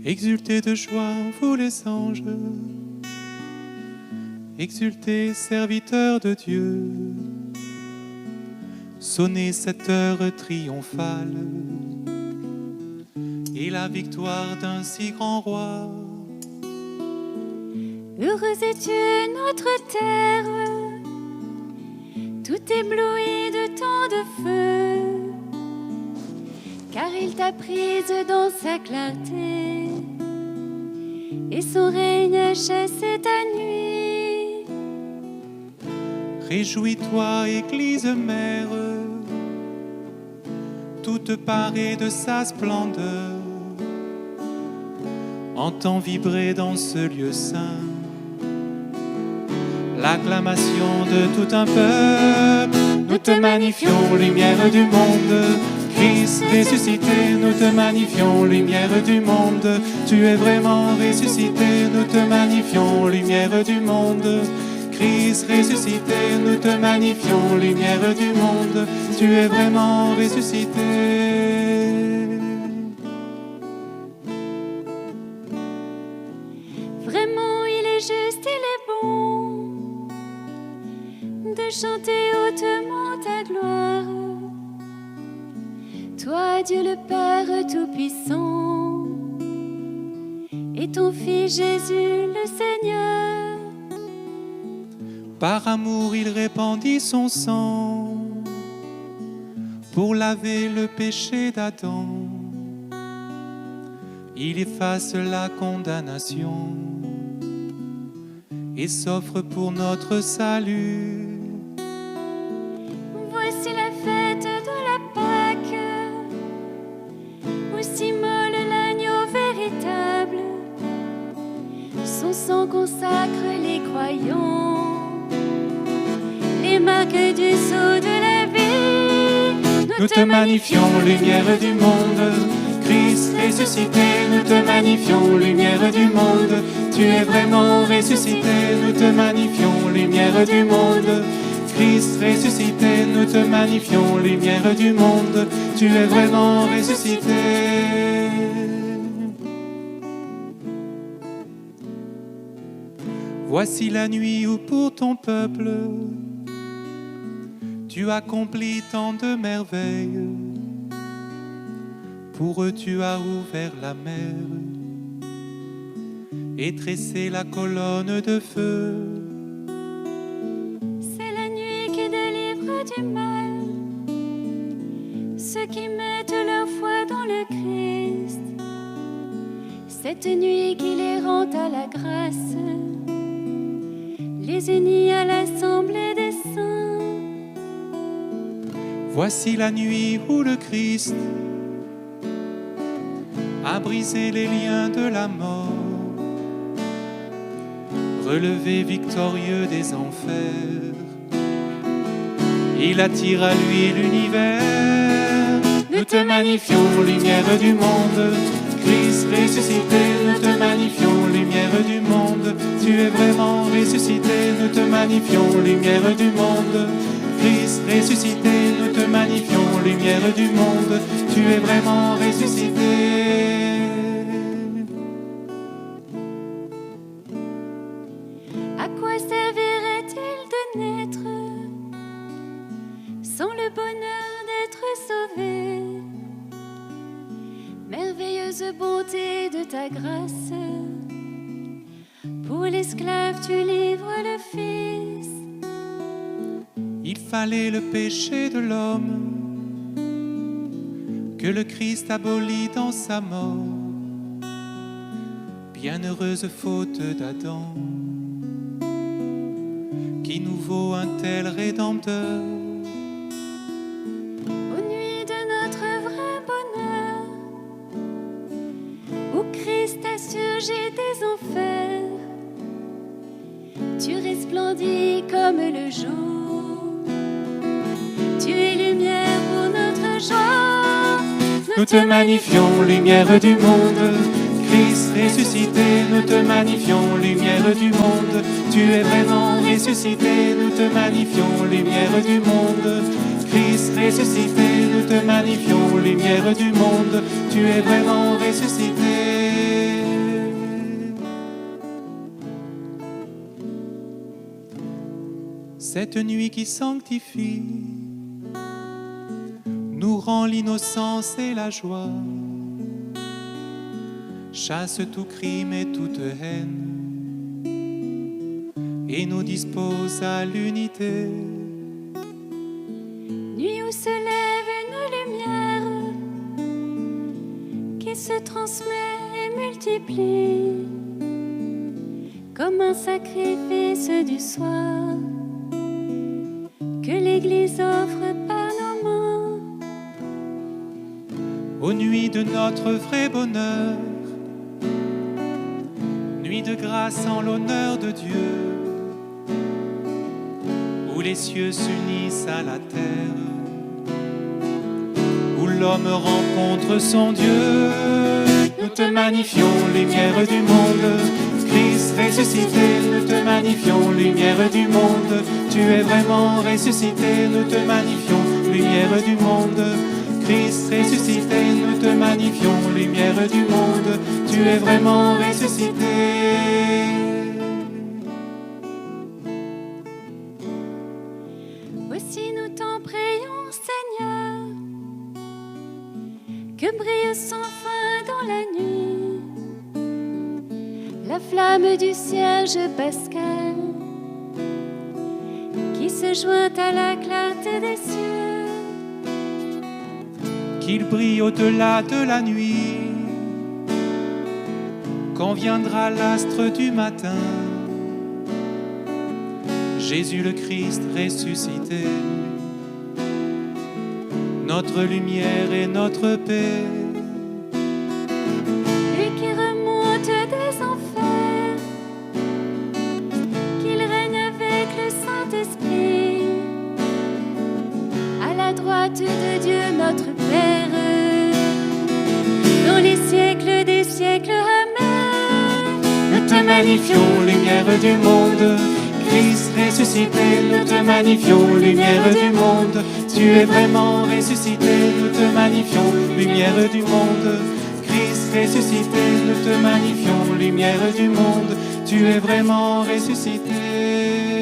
Exultez de joie, vous les anges, exultez, serviteurs de Dieu, sonnez cette heure triomphale et la victoire d'un si grand roi. Heureuse es-tu notre terre, tout éblouie de tant de feu, car il t'a prise dans sa clarté, et son règne a chassé ta nuit. Réjouis-toi, Église mère, toute parée de sa splendeur, entends vibrer dans ce lieu saint l'acclamation de tout un peuple. Nous te magnifions, lumière du monde, Christ ressuscité, nous te magnifions, lumière du monde. Tu es vraiment ressuscité, nous te magnifions, lumière du monde. Christ ressuscité, nous te magnifions, lumière du monde. Tu es vraiment ressuscité. Vraiment, il est juste, il est bon de chanter hautement ta gloire. Toi, Dieu le Père Tout-Puissant, et ton Fils Jésus le Seigneur. Par amour, il répandit son sang pour laver le péché d'Adam. Il efface la condamnation et s'offre pour notre salut. Voici la fête de la Pâque, où s'immole l'agneau véritable. Son sang consacre les croyants, les marques du sceau de la vie. Nous te magnifions, lumière du monde. Christ ressuscité, nous te magnifions, lumière du monde. Tu es vraiment ressuscité, nous te magnifions, lumière du monde. Christ ressuscité, nous te magnifions, lumière du monde. Tu es vraiment ressuscité. Voici la nuit où pour ton peuple tu accomplis tant de merveilles. Pour eux tu as ouvert la mer et tressé la colonne de feu. C'est la nuit qui délivre du mal ceux qui mettent leur foi dans le Christ. Cette nuit qui les rend à la grâce, les unit à l'assemblée des saints. Voici la nuit où le Christ a brisé les liens de la mort, relevé victorieux des enfers. Il attire à lui l'univers. Nous te magnifions, lumière du monde. Christ ressuscité, nous te magnifions, lumière du monde. Tu es vraiment ressuscité, nous te magnifions, lumière du monde. Christ ressuscité, nous te magnifions, lumière du monde. Tu es vraiment ressuscité. À quoi servirait-il de naître sans le bonheur d'être sauvé? Merveilleuse bonté de ta grâce, pour l'esclave tu livres le Fils. Il fallait le péché de l'homme que le Christ abolit dans sa mort. Bienheureuse faute d'Adam qui nous vaut un tel rédempteur. Aux nuits de notre vrai bonheur, où Christ a surgi des enfers, tu resplendis comme le jour. Tu es lumière pour notre joie. Nous te magnifions, lumière du monde. Christ ressuscité, nous te magnifions, lumière du monde. Tu es vraiment ressuscité, nous te magnifions, lumière du monde. Christ ressuscité, nous te magnifions, lumière du monde. Tu es vraiment ressuscité. Cette nuit qui sanctifie nous rend l'innocence et la joie, chasse tout crime et toute haine et nous dispose à l'unité. Nuit où se lève une lumière qui se transmet et multiplie comme un sacrifice du soir que l'Église offre par nos mains. Aux nuits de notre vrai bonheur, nuit de grâce en l'honneur de Dieu, où les cieux s'unissent à la terre, où l'homme rencontre son Dieu. Nous te magnifions, lumière du monde, Christ ressuscité, nous te magnifions, lumière du monde. Tu es vraiment ressuscité, nous te magnifions, lumière du monde. Christ ressuscité, nous te magnifions, lumière du monde. Tu es vraiment ressuscité. Aussi nous t'en prions, Seigneur, que brille sans fin dans la nuit la flamme du cierge pascal qui se joint à la clarté des cieux. Qu'il brille au-delà de la nuit, quand viendra l'astre du matin, Jésus le Christ ressuscité, notre lumière et notre paix. Lui qui remonte des enfers, qu'il règne avec le Saint-Esprit, à la droite de Dieu notre Père, dans les siècles des siècles. Amen. Nous te magnifions, lumière du monde, Christ ressuscité, nous te magnifions, lumière du monde. Tu es vraiment ressuscité, nous te magnifions, lumière du monde. Christ ressuscité, nous te magnifions, lumière du monde. Tu es vraiment ressuscité.